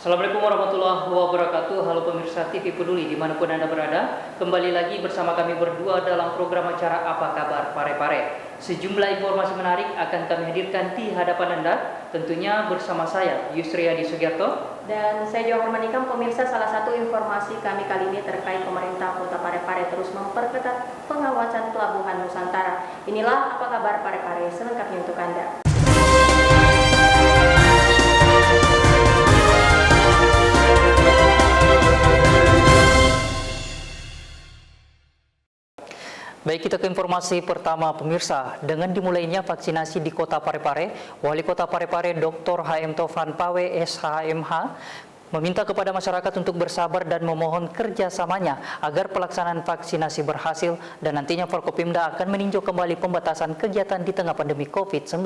Assalamualaikum warahmatullahi wabarakatuh. Halo pemirsa TV Peduli dimanapun Anda berada. Kembali lagi bersama kami berdua dalam program acara Apa Kabar Pare-Pare. Sejumlah informasi menarik akan kami hadirkan di hadapan Anda. Tentunya bersama saya Yusri Adi Sugiarto. Dan saya Johor Manikam. Pemirsa, salah satu informasi kami kali ini terkait pemerintah Kota Pare-Pare terus memperketat pengawasan Pelabuhan Nusantara. Inilah Apa Kabar Pare-Pare selengkapnya untuk Anda. Baik, kita ke informasi pertama pemirsa. Dengan dimulainya vaksinasi di Kota Pare-Pare, Wali Kota Pare-Pare Dr. HM Taufan Pawe SHMH meminta kepada masyarakat untuk bersabar dan memohon kerjasamanya agar pelaksanaan vaksinasi berhasil dan nantinya Forkopimda akan meninjau kembali pembatasan kegiatan di tengah pandemi COVID-19.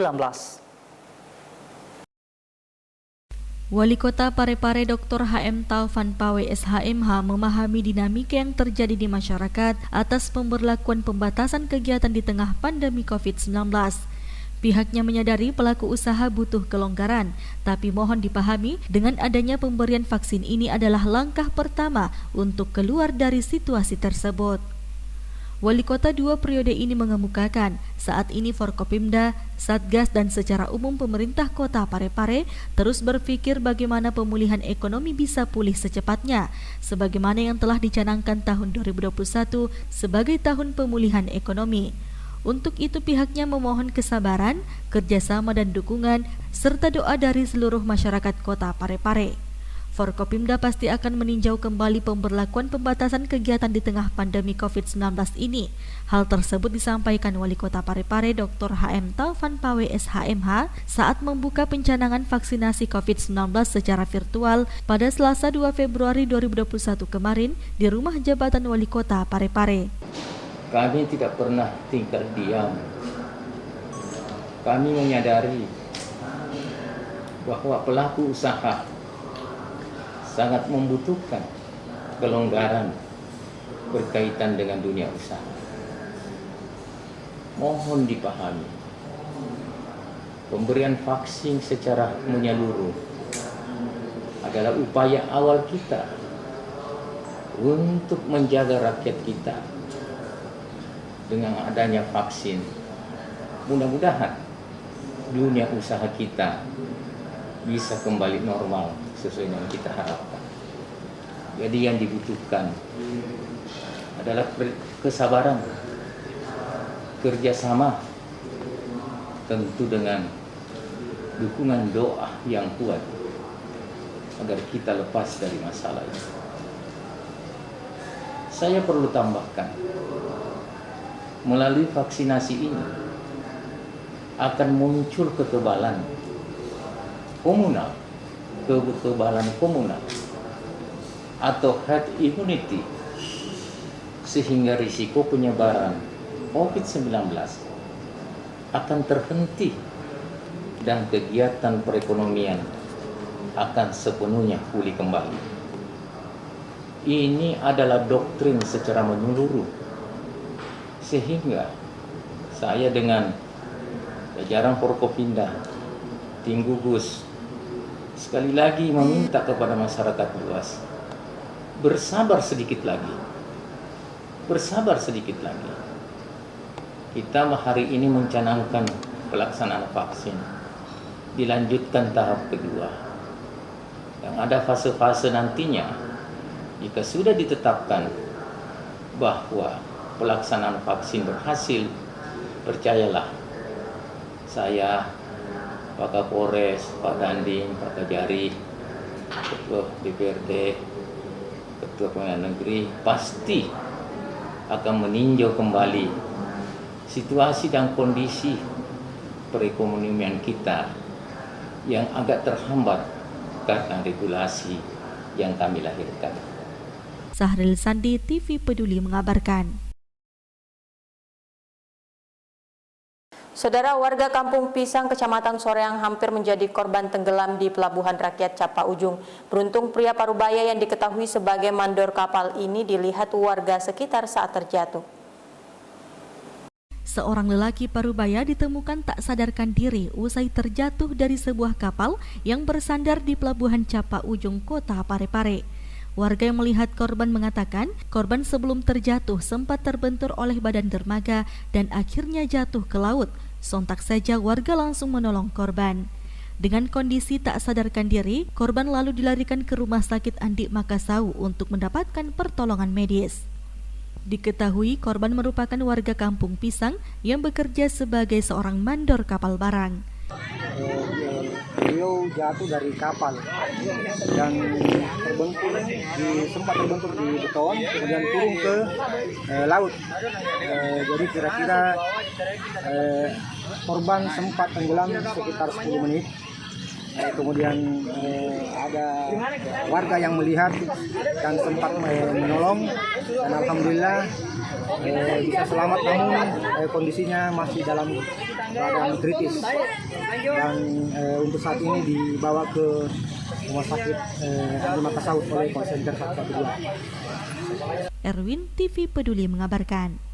Wali Kota Pare-Pare Dr. HM Taufan Pawe SHMH memahami dinamika yang terjadi di masyarakat atas pemberlakuan pembatasan kegiatan di tengah pandemi COVID-19. Pihaknya menyadari pelaku usaha butuh kelonggaran, tapi mohon dipahami dengan adanya pemberian vaksin ini adalah langkah pertama untuk keluar dari situasi tersebut. Wali Kota 2 periode ini mengemukakan, saat ini Forkopimda, Satgas dan secara umum pemerintah Kota Pare-Pare terus berpikir bagaimana pemulihan ekonomi bisa pulih secepatnya, sebagaimana yang telah dicanangkan tahun 2021 sebagai tahun pemulihan ekonomi. Untuk itu pihaknya memohon kesabaran, kerjasama dan dukungan, serta doa dari seluruh masyarakat Kota Pare-Pare. Forkopimda pasti akan meninjau kembali pemberlakuan pembatasan kegiatan di tengah pandemi COVID-19 ini. Hal tersebut disampaikan Wali Kota Pare-Pare Dr. HM Taufan Pawe SHMH saat membuka pencanangan vaksinasi COVID-19 secara virtual pada Selasa 2 Februari 2021 kemarin di Rumah Jabatan Wali Kota Pare-Pare. Kami tidak pernah tinggal diam. Kami menyadari bahwa pelaku usaha sangat membutuhkan kelonggaran berkaitan dengan dunia usaha. Mohon dipahami, pemberian vaksin secara menyeluruh adalah upaya awal kita untuk menjaga rakyat kita. Dengan adanya vaksin, mudah-mudahan dunia usaha kita bisa kembali normal sesuai dengan kita harapkan. Jadi yang dibutuhkan adalah kesabaran, kerjasama, tentu dengan dukungan doa yang kuat agar kita lepas dari masalah ini. Saya perlu tambahkan, melalui vaksinasi ini akan muncul kekebalan komunal atau herd immunity, sehingga risiko penyebaran COVID-19 akan terhenti dan kegiatan perekonomian akan sepenuhnya pulih kembali. Ini adalah doktrin secara menyeluruh, sehingga saya dengan jajaran Forkopimda, tim gugus, sekali lagi meminta kepada masyarakat luas, bersabar sedikit lagi. Kita hari ini mencanangkan pelaksanaan vaksin, dilanjutkan tahap kedua. Yang ada fase-fase nantinya, jika sudah ditetapkan bahwa pelaksanaan vaksin berhasil, percayalah, saya, Pak Kapolres, Pak Dandim, Pak Kajari, Ketua DPRD, Ketua Pengadilan Negeri pasti akan meninjau kembali situasi dan kondisi perekonomian kita yang agak terhambat karena regulasi yang kami lahirkan. Sahril Sandi, TV Peduli mengabarkan. Saudara, warga Kampung Pisang, Kecamatan Soreang hampir menjadi korban tenggelam di Pelabuhan Rakyat Capa Ujung. Beruntung pria parubaya yang diketahui sebagai mandor kapal ini dilihat warga sekitar saat terjatuh. seorang lelaki Parubaya ditemukan tak sadarkan diri usai terjatuh dari sebuah kapal yang bersandar di Pelabuhan Capa Ujung, Kota Parepare. Warga yang melihat korban mengatakan, korban sebelum terjatuh sempat terbentur oleh badan dermaga dan akhirnya jatuh ke laut. Sontak saja warga langsung menolong korban. Dengan kondisi tak sadarkan diri, korban lalu dilarikan ke Rumah Sakit Andik Makassau untuk mendapatkan pertolongan medis. Diketahui korban merupakan warga Kampung Pisang yang bekerja sebagai seorang mandor kapal barang. Beliau jatuh dari kapal dan sempat terbentur di beton, kemudian turun ke laut. Jadi kira-kira korban sempat tenggelam sekitar 10 menit. Kemudian ada warga yang melihat dan sempat menolong, dan alhamdulillah bisa selamat, namun kondisinya masih dalam keadaan kritis, dan untuk saat ini dibawa ke Rumah Sakit Andik Makassau oleh Call-Center 112. Erwin, TV Peduli mengabarkan.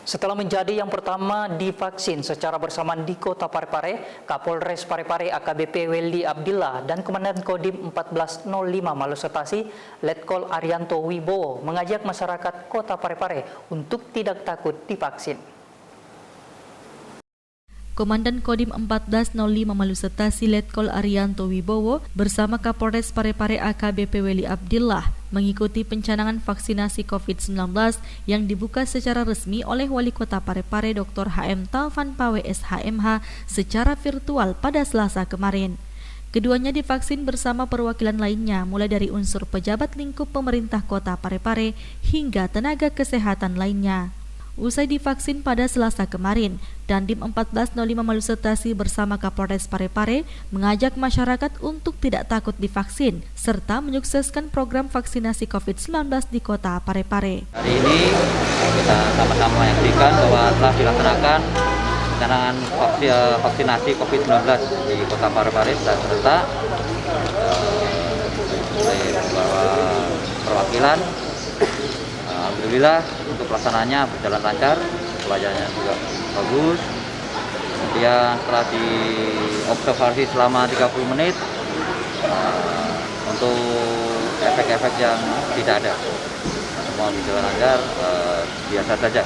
Setelah menjadi yang pertama divaksin secara bersamaan di Kota Parepare, Kapolres Parepare AKBP Weldy Abdillah dan Komandan Kodim 1405 Malusetasi, Letkol Arianto Wibowo mengajak masyarakat Kota Parepare untuk tidak takut divaksin. Komandan Kodim 1405 Malusetasi Letkol Arianto Wibowo bersama Kapolres Parepare AKBP Weldy Abdillah mengikuti pencanangan vaksinasi COVID-19 yang dibuka secara resmi oleh Wali Kota Parepare Dr. HM Taufan Pawe SHMH secara virtual pada Selasa kemarin. Keduanya divaksin bersama perwakilan lainnya mulai dari unsur pejabat lingkup pemerintah Kota Parepare hingga tenaga kesehatan lainnya. Usai divaksin pada Selasa kemarin, Dandim 1405 Malusetasi bersama Kapolres Parepare mengajak masyarakat untuk tidak takut divaksin serta menyukseskan program vaksinasi COVID-19 di Kota Parepare. Hari ini kita sama-sama menyaksikan bahwa telah dilaksanakan pencanangan vaksinasi COVID-19 di Kota Parepare dan serta oleh beberapa perwakilan. Alhamdulillah untuk pelaksanaannya berjalan lancar, pelayanannya juga bagus. Kemudian setelah diobservasi selama 30 menit, untuk efek-efek yang tidak ada, semua berjalan lancar, biasa saja,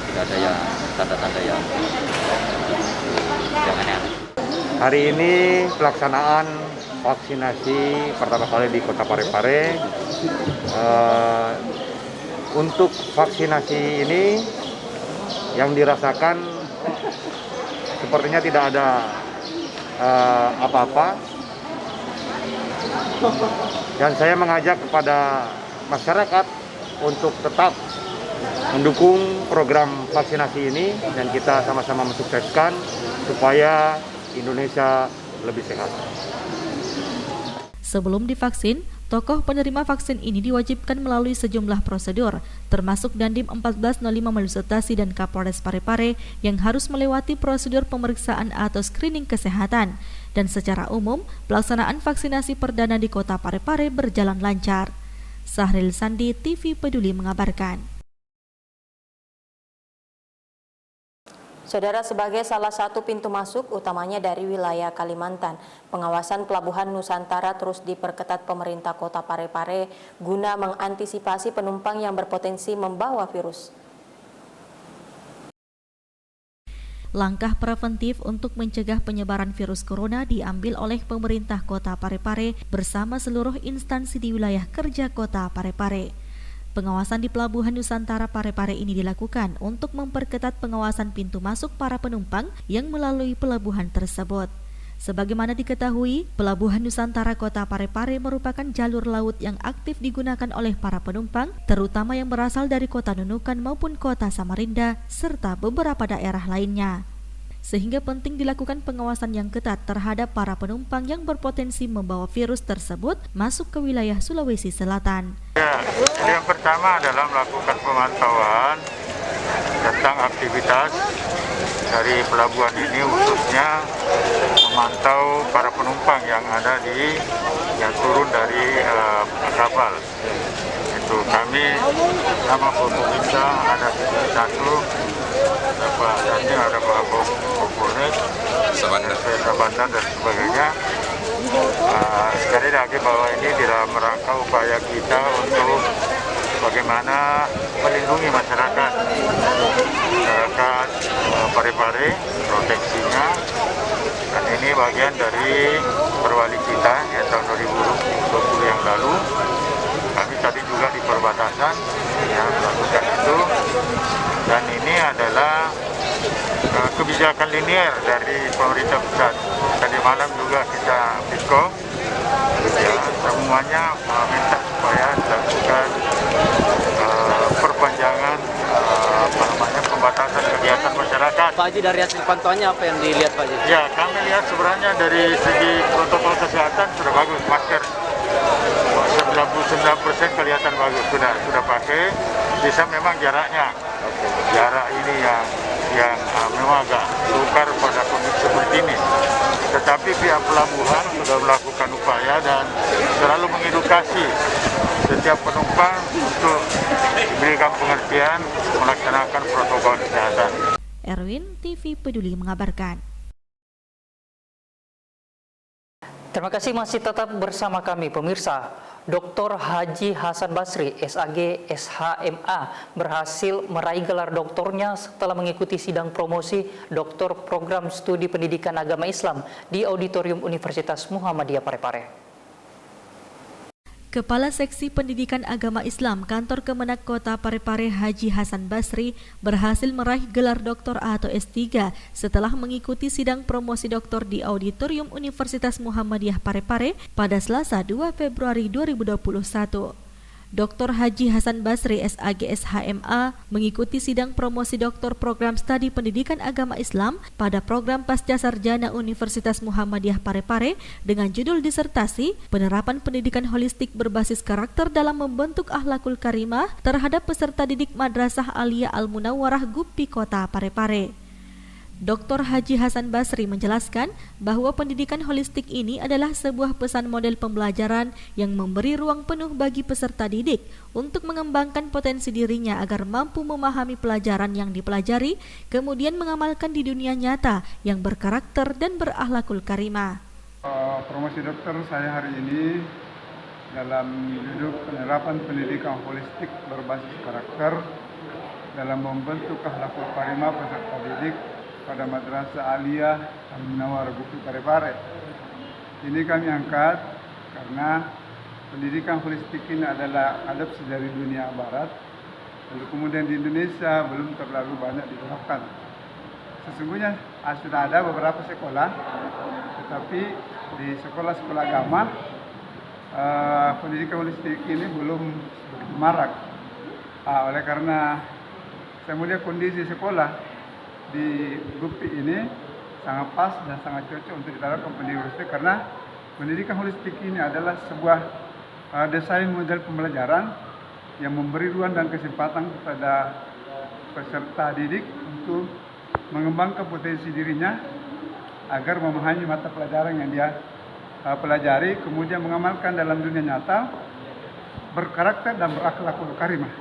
tidak ada yang tanda-tanda yang aneh-aneh. Hari ini pelaksanaan vaksinasi pertama kali di Kota Parepare. Untuk vaksinasi ini yang dirasakan sepertinya tidak ada apa-apa, dan saya mengajak kepada masyarakat untuk tetap mendukung program vaksinasi ini dan kita sama-sama mensukseskan supaya Indonesia lebih sehat. Sebelum divaksin, tokoh penerima vaksin ini diwajibkan melalui sejumlah prosedur, termasuk Dandim 1405 Malusetasi dan Kapolres Parepare yang harus melewati prosedur pemeriksaan atau screening kesehatan. Dan secara umum, pelaksanaan vaksinasi perdana di Kota Parepare berjalan lancar. Sahril Sandi, TV Peduli mengabarkan. Saudara, sebagai salah satu pintu masuk utamanya dari wilayah Kalimantan, pengawasan Pelabuhan Nusantara terus diperketat pemerintah Kota Parepare guna mengantisipasi penumpang yang berpotensi membawa virus. Langkah preventif untuk mencegah penyebaran virus corona diambil oleh pemerintah Kota Parepare bersama seluruh instansi di wilayah kerja Kota Parepare. Pengawasan di Pelabuhan Nusantara Parepare ini dilakukan untuk memperketat pengawasan pintu masuk para penumpang yang melalui pelabuhan tersebut. Sebagaimana diketahui, Pelabuhan Nusantara Kota Parepare merupakan jalur laut yang aktif digunakan oleh para penumpang, terutama yang berasal dari Kota Nunukan maupun Kota Samarinda, serta beberapa daerah lainnya. Sehingga penting dilakukan pengawasan yang ketat terhadap para penumpang yang berpotensi membawa virus tersebut masuk ke wilayah Sulawesi Selatan. Ya, yang pertama adalah melakukan pemantauan tentang aktivitas dari pelabuhan ini, khususnya memantau para penumpang yang turun dari kapal. Itu kami sama Forkopimda ada 1 ada Pak Danil, ada Pak Kapolres, Sabanda dan sebagainya. Sekali lagi bahwa ini dalam rangka upaya kita untuk bagaimana melindungi masyarakat Parepare, proteksinya, dan ini bagian dari perwali kita yang tahun 2020 yang lalu. Kami tadi juga di perbatasan yang melakukan itu, dan ini adalah kebijakan linier dari pemerintah pusat. Tadi malam juga kita Pisko, ya, semuanya minta supaya dilakukan perpanjangan pembatasan kegiatan masyarakat. Pak Haji, dari hasil pantauannya apa yang dilihat Pak Haji? Ya, kami lihat sebenarnya dari segi protokol kesehatan sudah bagus, masker 99% kelihatan bagus, sudah pakai. Bisa memang jaraknya, jarak ini yang memang agak sukar pada kondisi seperti ini. Tetapi pihak pelabuhan sudah melakukan upaya dan selalu mengedukasi setiap penumpang untuk diberikan pengertian melaksanakan protokol kesehatan. Erwin, TV Peduli mengabarkan. Terima kasih masih tetap bersama kami pemirsa. Dr. Haji Hasan Basri, SAG SHMA, berhasil meraih gelar doktornya setelah mengikuti sidang promosi doktor program studi pendidikan agama Islam di Auditorium Universitas Muhammadiyah Parepare. Kepala Seksi Pendidikan Agama Islam Kantor Kemenak Kota Parepare Haji Hasan Basri berhasil meraih gelar doktor atau S3 setelah mengikuti sidang promosi doktor di Auditorium Universitas Muhammadiyah Parepare pada Selasa 2 Februari 2021. Dr. Haji Hasan Basri SAG SHMA mengikuti sidang promosi doktor program studi pendidikan agama Islam pada program Pasca Sarjana Universitas Muhammadiyah Parepare dengan judul disertasi Penerapan Pendidikan Holistik Berbasis Karakter dalam Membentuk Akhlakul Karimah terhadap peserta didik Madrasah Aliyah Al-Munawwarah Gupi Kota Parepare. Dr. Haji Hasan Basri menjelaskan bahwa pendidikan holistik ini adalah sebuah pesan model pembelajaran yang memberi ruang penuh bagi peserta didik untuk mengembangkan potensi dirinya agar mampu memahami pelajaran yang dipelajari, kemudian mengamalkan di dunia nyata yang berkarakter dan berakhlakul karimah. Promosi dokter saya hari ini dalam judul penerapan pendidikan holistik berbasis karakter dalam membentuk akhlakul karimah peserta didik pada Madrasah Aliyah Al-Munawwarah Gupi Parepare. Ini kami angkat karena pendidikan holistik ini adalah adopsi dari dunia barat, lalu kemudian di Indonesia belum terlalu banyak diterapkan. Sesungguhnya sudah ada beberapa sekolah, tetapi di sekolah-sekolah agama pendidikan holistik ini belum begitu marak. Oleh karena saya melihat kondisi sekolah di Gupi ini sangat pas dan sangat cocok untuk diterapkan pendidikan holistik karena pendidikan holistik ini adalah sebuah desain model pembelajaran yang memberi ruang dan kesempatan kepada peserta didik untuk mengembangkan potensi dirinya agar memahami mata pelajaran yang dia pelajari, kemudian mengamalkan dalam dunia nyata, berkarakter dan berakhlakul karimah.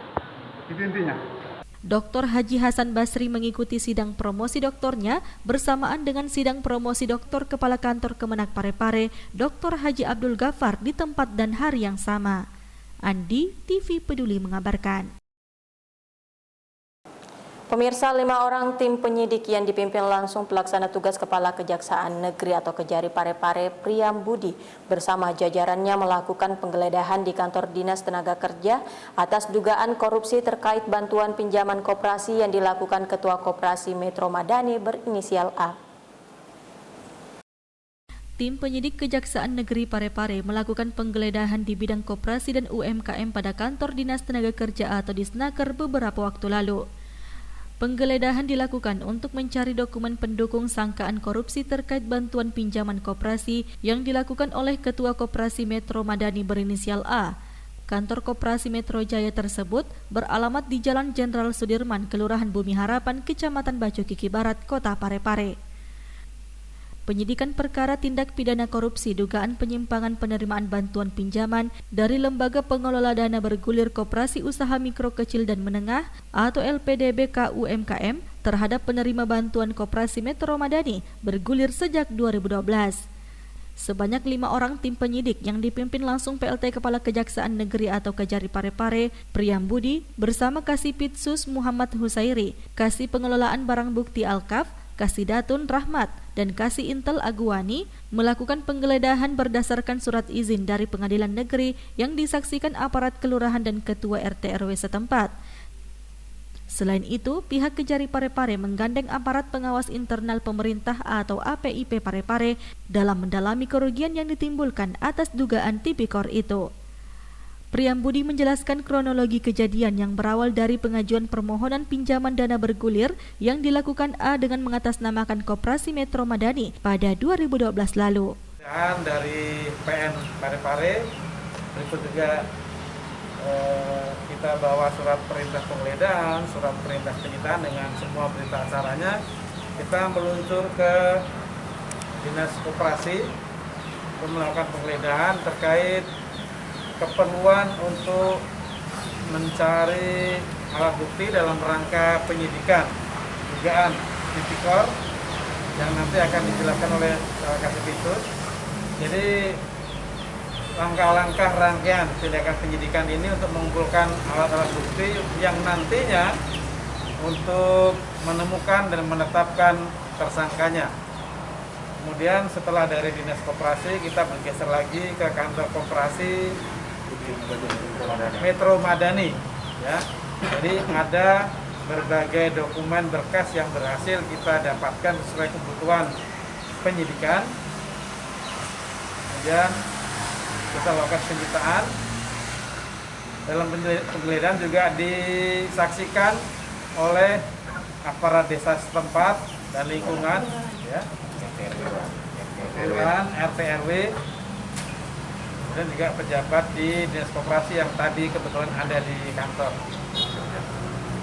Itu intinya. Dr. Haji Hasan Basri mengikuti sidang promosi doktornya bersamaan dengan sidang promosi doktor Kepala Kantor Kemenak Parepare, Dr. Haji Abdul Ghaffar di tempat dan hari yang sama. Andi, TV Peduli mengabarkan. Pemirsa, 5 orang tim penyidik yang dipimpin langsung pelaksana tugas Kepala Kejaksaan Negeri atau Kejari Parepare Priam Budi bersama jajarannya melakukan penggeledahan di kantor Dinas Tenaga Kerja atas dugaan korupsi terkait bantuan pinjaman koperasi yang dilakukan Ketua Koperasi Metro Madani berinisial A. Tim penyidik Kejaksaan Negeri Parepare melakukan penggeledahan di bidang koperasi dan UMKM pada kantor Dinas Tenaga Kerja atau Disnaker beberapa waktu lalu. Penggeledahan dilakukan untuk mencari dokumen pendukung sangkaan korupsi terkait bantuan pinjaman koperasi yang dilakukan oleh Ketua Koperasi Metro Madani berinisial A. Kantor Koperasi Metro Jaya tersebut beralamat di Jalan Jenderal Sudirman, Kelurahan Bumi Harapan, Kecamatan Bacukiki Barat, Kota Parepare. penyidikan perkara tindak pidana korupsi dugaan penyimpangan penerimaan bantuan pinjaman dari Lembaga Pengelola Dana Bergulir Koperasi Usaha Mikro Kecil dan Menengah atau LPDB KUMKM terhadap penerima bantuan Koperasi Metro Madani bergulir sejak 2012. Sebanyak 5 orang tim penyidik yang dipimpin langsung PLT Kepala Kejaksaan Negeri atau Kejari Parepare, Priyambudi, bersama Kasipitsus Muhammad Husairi, Kasih Pengelolaan Barang Bukti Alkaf, Kasih Datun Rahmat, dan Kasih Intel Aguwani melakukan penggeledahan berdasarkan surat izin dari Pengadilan Negeri yang disaksikan aparat kelurahan dan ketua RT RW setempat. Selain itu, pihak Kejari Parepare menggandeng aparat pengawas internal pemerintah atau APIP Parepare dalam mendalami kerugian yang ditimbulkan atas dugaan tipikor itu. Priyambudi menjelaskan kronologi kejadian yang berawal dari pengajuan permohonan pinjaman dana bergulir yang dilakukan A dengan mengatasnamakan Koperasi Metro Madani pada 2012 lalu. Dari PN Parepare, berikut juga kita bawa surat perintah penggeledahan, surat perintah penyitaan dengan semua berita acaranya. Kita meluncur ke Dinas Koperasi untuk melakukan penggeledahan terkait keperluan untuk mencari alat bukti dalam rangka penyidikan dugaan tipikor yang nanti akan dijelaskan oleh Kasipitsus. Jadi langkah-langkah rangkaian tindakan penyidikan ini untuk mengumpulkan alat-alat bukti yang nantinya untuk menemukan dan menetapkan tersangkanya. Kemudian setelah dari Dinas Koperasi kita bergeser lagi ke kantor Koperasi Metro Madani, ya. Jadi ada berbagai dokumen berkas yang berhasil kita dapatkan sesuai kebutuhan penyidikan. Kemudian kita lakukan penyitaan. Dalam penggeledahan juga disaksikan oleh aparat desa setempat dan lingkungan, ya. Kelurahan, RT RW, dan juga pejabat di Dinas Koperasi yang tadi kebetulan ada di kantor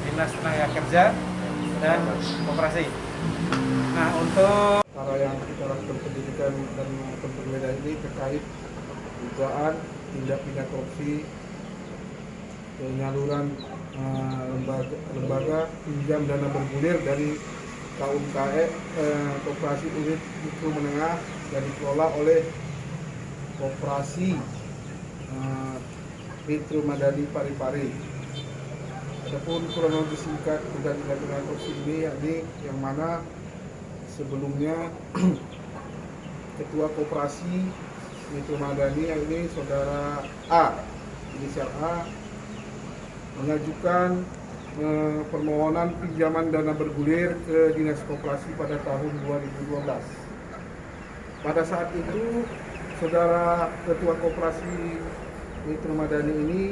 Dinas Tenaga Kerja dan Koperasi. Nah, untuk cara yang kita lakukan pendidikan dan penggeledahan ini terkait dugaan tindak pidana korupsi penyaluran lembaga pinjam dana bergulir dari KUMKM Koperasi Unit Mikro Menengah yang dikelola oleh Koperasi Metro Madani Parepare. Adapun kronologi singkat dugaan tindak pidana korupsi ini yakni yang mana sebelumnya Ketua Koperasi Metro Madani yang ini Saudara A, inisial A, mengajukan permohonan pinjaman dana bergulir ke Dinas Koperasi pada tahun 2012. Pada saat itu, Saudara Ketua Koperasi Metro Madani ini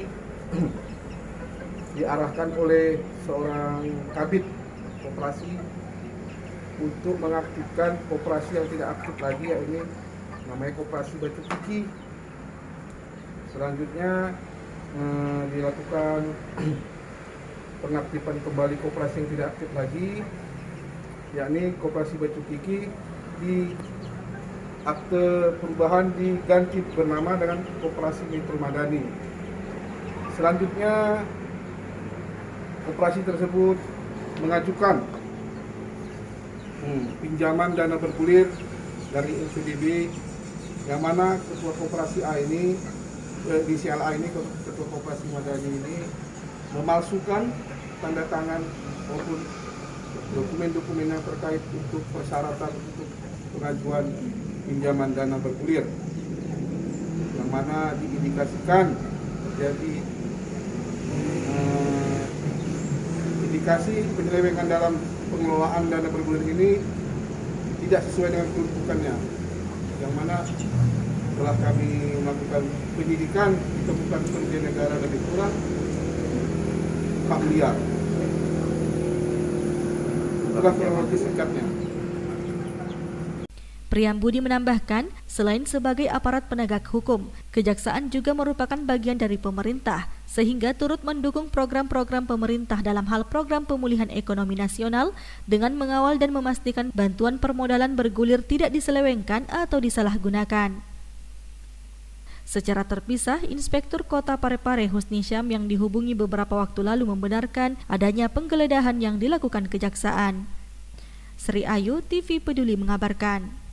diarahkan oleh seorang kabid koperasi untuk mengaktifkan koperasi yang tidak aktif lagi, yakni namanya Koperasi Batu Kiki. Selanjutnya dilakukan pengaktifan kembali koperasi yang tidak aktif lagi, yakni Koperasi Batu Kiki di akte perubahan diganti bernama dengan Koperasi Metro Madani. Selanjutnya koperasi tersebut mengajukan pinjaman dana bergulir dari LPDB, yang mana Ketua Koperasi A ini, inisial A ini, Ketua Koperasi Madani ini memalsukan tanda tangan maupun dokumen-dokumen yang terkait untuk persyaratan untuk pengajuan pinjaman dana bergulir, yang mana diindikasikan terjadi indikasi penyelewengan dalam pengelolaan dana bergulir ini tidak sesuai dengan kedudukannya, yang mana setelah kami melakukan penyidikan ditemukan kerugian negara lebih kurang 4 miliar. Itulah kronologi singkatnya. Priyambudi menambahkan, selain sebagai aparat penegak hukum, kejaksaan juga merupakan bagian dari pemerintah sehingga turut mendukung program-program pemerintah dalam hal program pemulihan ekonomi nasional dengan mengawal dan memastikan bantuan permodalan bergulir tidak diselewengkan atau disalahgunakan. Secara terpisah, Inspektur Kota Parepare Husni Syam yang dihubungi beberapa waktu lalu membenarkan adanya penggeledahan yang dilakukan Kejaksaan. Sri Ayu, TV Peduli mengabarkan.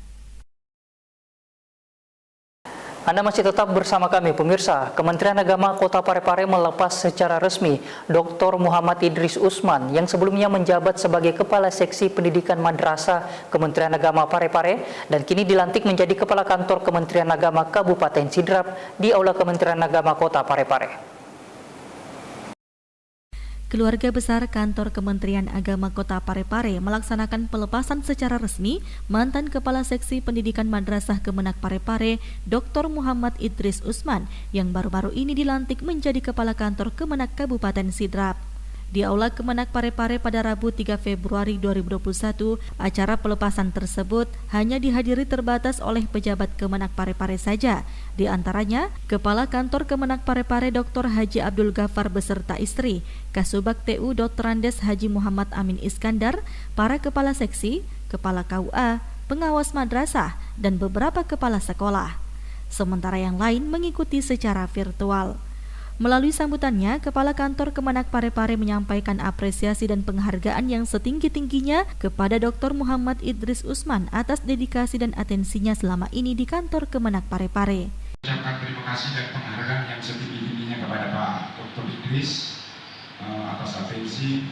Anda masih tetap bersama kami, pemirsa. Kementerian Agama Kota Parepare melepas secara resmi Dr. Muhammad Idris Usman yang sebelumnya menjabat sebagai Kepala Seksi Pendidikan Madrasah Kementerian Agama Parepare dan kini dilantik menjadi Kepala Kantor Kementerian Agama Kabupaten Sidrap di Aula Kementerian Agama Kota Parepare. Keluarga besar Kantor Kementerian Agama Kota Parepare melaksanakan pelepasan secara resmi mantan Kepala Seksi Pendidikan Madrasah Kemenak Parepare, Dr. Muhammad Idris Usman, yang baru-baru ini dilantik menjadi Kepala Kantor Kemenak Kabupaten Sidrap. Di Aula Kemenak Parepare pada Rabu 3 Februari 2021, acara pelepasan tersebut hanya dihadiri terbatas oleh pejabat Kemenak Parepare saja. Di antaranya, Kepala Kantor Kemenak Parepare Dr. Haji Abdul Ghaffar beserta istri, Kasubag TU Dr. Andes Haji Muhammad Amin Iskandar, para Kepala Seksi, Kepala KUA, pengawas madrasah, dan beberapa kepala sekolah. Sementara yang lain mengikuti secara virtual. Melalui sambutannya, Kepala Kantor Kemenak Parepare menyampaikan apresiasi dan penghargaan yang setinggi-tingginya kepada Dr. Muhammad Idris Usman atas dedikasi dan atensinya selama ini di Kantor Kemenak Parepare. Ucapkan terima kasih dan penghargaan yang setinggi-tingginya kepada Pak Dr. Idris atas atensi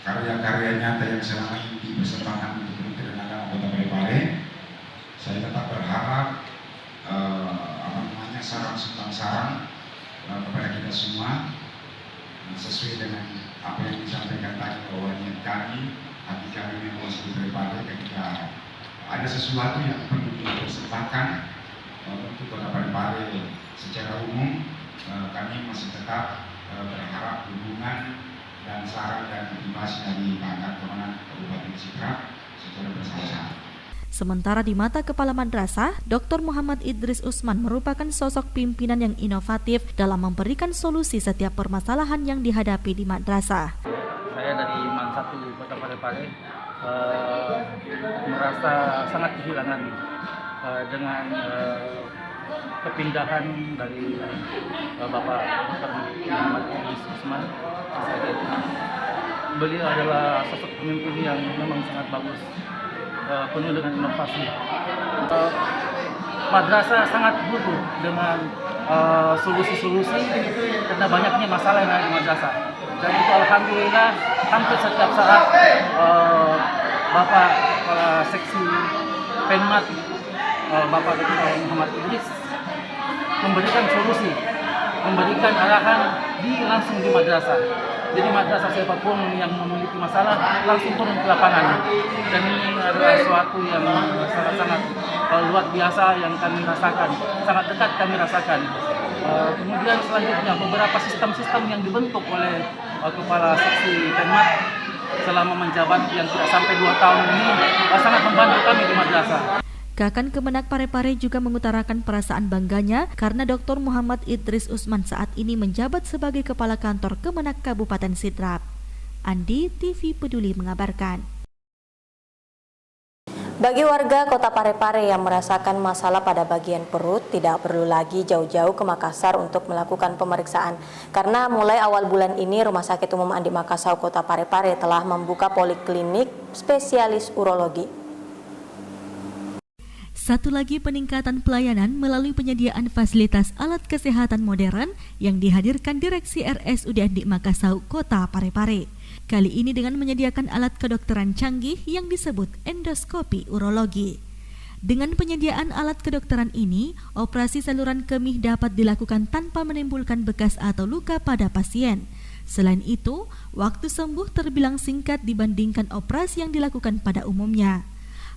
karya-karya nyata yang selama ini dipersembahkan untuk Kementerian Agama Kota Parepare. Saya tetap berharap saran kepada kita semua sesuai dengan apa yang disampaikan tadi bahwa niat kami, hati kami memang masih Parepare ketika ada sesuatu yang perlu dipersembahkan untuk Kota Parepare secara umum, kami masih tetap berharap dukungan dan saran dan motivasi dari Pak Kemenak Kabupaten Sidrap secara bersama-sama. Sementara di mata Kepala Madrasah, Dr. Muhammad Idris Usman merupakan sosok pimpinan yang inovatif dalam memberikan solusi setiap permasalahan yang dihadapi di madrasah. Saya dari Man 1 Kota Parepare merasa sangat kehilangan dengan kepindahan dari Bapak Dr. Muhammad Idris Usman. Beliau adalah sosok pemimpin yang memang sangat bagus, penuh dengan inovasi. Madrasah sangat butuh dengan solusi-solusi karena banyaknya masalah yang ada di madrasah. Dan itu alhamdulillah hampir setiap saat Bapak Kepala Seksi Penmat Bapak Dr. Muhammad Idris memberikan solusi, memberikan arahan langsung di madrasah. Jadi madrasah siapapun yang memiliki masalah langsung turun ke lapangan. Dan ini adalah sesuatu yang sangat-sangat luar biasa yang kami rasakan, sangat dekat kami rasakan. Kemudian selanjutnya beberapa sistem-sistem yang dibentuk oleh Kepala Seksi Penmat selama menjabat yang tidak sampai 2 tahun ini sangat membantu kami di madrasah. Kakan Kemenak Parepare juga mengutarakan perasaan bangganya karena Dr. Muhammad Idris Usman saat ini menjabat sebagai Kepala Kantor Kemenak Kabupaten Sidrap. Andi, TV Peduli mengabarkan. Bagi warga Kota Parepare yang merasakan masalah pada bagian perut, tidak perlu lagi jauh-jauh ke Makassar untuk melakukan pemeriksaan. Karena mulai awal bulan ini, Rumah Sakit Umum Andi Makassau Kota Parepare telah membuka poliklinik spesialis urologi. Satu lagi peningkatan pelayanan melalui penyediaan fasilitas alat kesehatan modern yang dihadirkan Direksi RSUD Andi Makassau Kota Parepare. Kali ini dengan menyediakan alat kedokteran canggih yang disebut endoskopi urologi. Dengan penyediaan alat kedokteran ini, operasi saluran kemih dapat dilakukan tanpa menimbulkan bekas atau luka pada pasien. Selain itu, waktu sembuh terbilang singkat dibandingkan operasi yang dilakukan pada umumnya.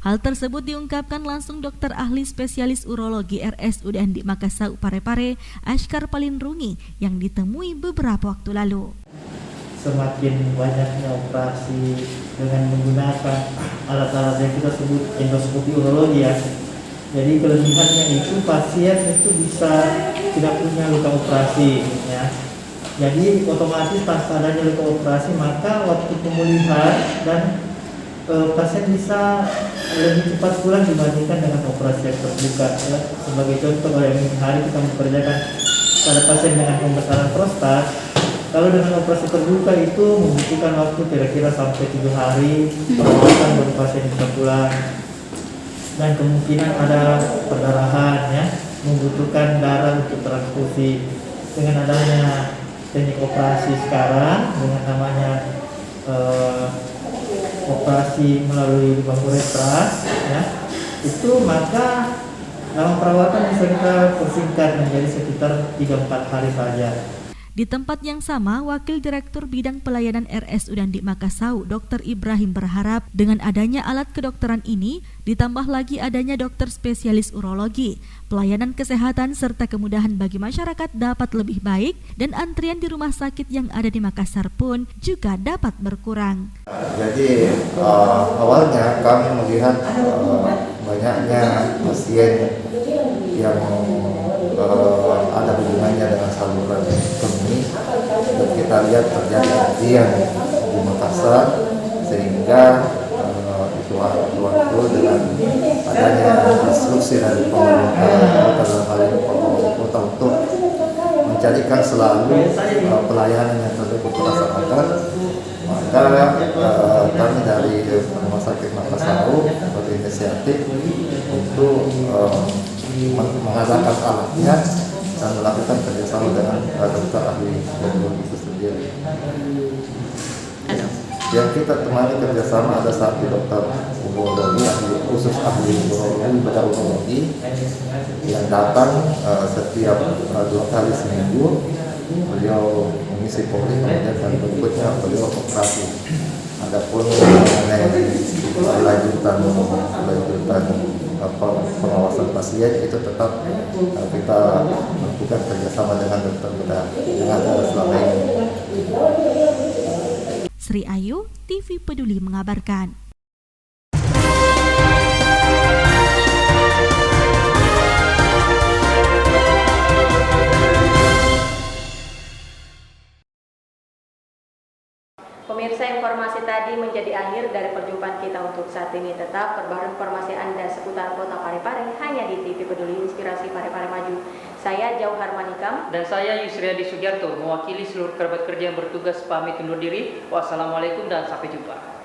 Hal tersebut diungkapkan langsung dokter ahli spesialis urologi RSUD Andi Makassau Parepare, Ashkar Palindrungi, yang ditemui beberapa waktu lalu. Semakin banyaknya operasi dengan menggunakan alat-alat yang kita sebut endoskopi urologi ya. Jadi kelebihannya itu pasien itu bisa tidak punya luka operasi ya. Jadi otomatis tanpa adanya luka operasi maka waktu pemulihan dan pasien bisa lebih cepat pulang dibandingkan dengan operasi yang terbuka ya. Sebagai contoh, kalau yang hari kita memperkerjakan pada pasien dengan pembesar prostat, kalau dengan operasi terbuka itu membutuhkan waktu kira-kira sampai 7 hari perawatan baru pasien bisa pulang, dan kemungkinan ada perdarahan ya, membutuhkan darah untuk transfusi. Dengan adanya teknik operasi sekarang dengan namanya operasi melalui lubang uretras ya, itu maka lama perawatan bisa kita persingkat menjadi sekitar 3-4 hari saja. Di tempat yang sama, Wakil Direktur Bidang Pelayanan RSUD Andi Makassau, Dr. Ibrahim berharap dengan adanya alat kedokteran ini, ditambah lagi adanya dokter spesialis urologi, pelayanan kesehatan serta kemudahan bagi masyarakat dapat lebih baik dan antrian di rumah sakit yang ada di Makassar pun juga dapat berkurang. Jadi awalnya kami melihat banyaknya pasien yang ada hubungannya dengan saluran kemih, dan kita lihat terjadi antrian di Makassar, sehingga itu waktu dengan adanya instruksi dari pemerintah dalam hal ini kota untuk mencarikan selalu pelayanan yang terbaik untuk masyarakat, maka kami dari Rumah Sakit Makassar berinisiatif untuk mengadakan alatnya dan melakukan kerjasama dengan dokter ahli urologi itu sendiri. Yang kita temani kerjasama ada satu dokter urologi, khusus ahli urologi, bedah urologi, yang datang setiap 2 kali seminggu. Beliau mengisi poli, kemudian kali berikutnya beliau operasi. Adapun mengenai lanjutan pengawasan pasien itu tetap kita lakukan kerjasama dengan dokter bedah yang ada selama ini. Sri Ayu, TV Peduli mengabarkan. Pemirsa, informasi tadi menjadi akhir dari perjumpaan kita untuk saat ini. Tetap perbarui informasi Anda seputar Kota Parepare hanya di TV Peduli Inspirasi Parepare Maju. Saya Jauhar Manikam dan saya Yusriadi Sugiarto mewakili seluruh kerabat kerja yang bertugas pamit undur diri. Wassalamualaikum dan sampai jumpa.